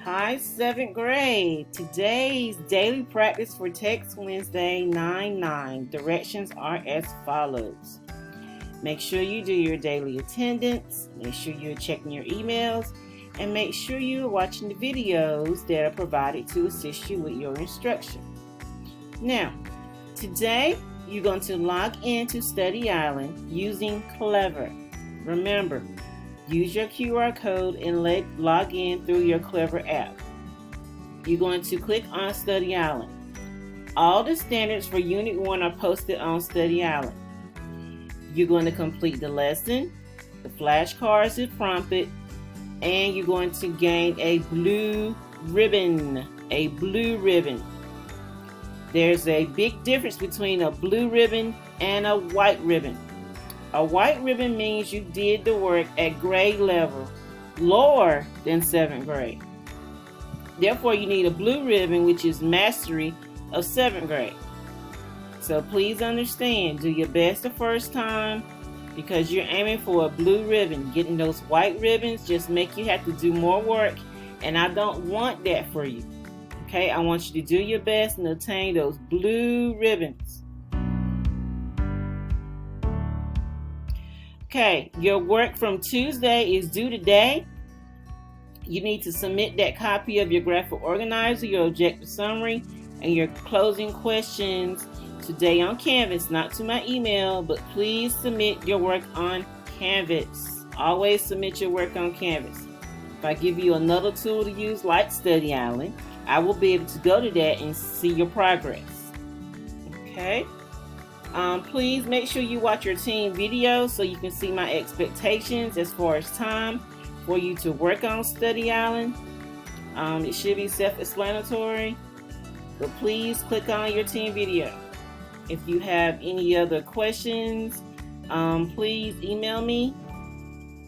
Hi, 7th grade. Today's daily practice for Text Wednesday 9/9. Directions are as follows. Make sure you do your daily attendance. Make sure you're checking your emails. And make sure you're watching the videos that are provided to assist you with your instruction. Now, today you're going to log into Study Island using Clever. Remember, use your QR code and log in through your Clever app. You're going to click on Study Island. All the standards for Unit 1 are posted on Study Island. You're going to complete the lesson, the flashcards is prompted, and you're going to gain a blue ribbon. A blue ribbon. There's a big difference between a blue ribbon and a white ribbon. A white ribbon means you did the work at grade level, lower than 7th grade. Therefore, you need a blue ribbon, which is mastery of 7th grade. So please understand, do your best the first time because you're aiming for a blue ribbon. Getting those white ribbons just make you have to do more work, and I don't want that for you. Okay, I want you to do your best and obtain those blue ribbons. Okay, your work from Tuesday is due today. You need to submit that copy of your graphic organizer, your objective summary, and your closing questions today on Canvas, not to my email, but please submit your work on Canvas. Always submit your work on Canvas. If I give you another tool to use like Study Island, I will be able to go to that and see your progress. Okay? Please make sure you watch your team video so you can see my expectations as far as time for you to work on Study Island. It should be self-explanatory, but please click on your team video. If you have any other questions, please email me,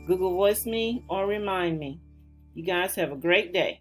Google Voice me, or remind me. You guys have a great day.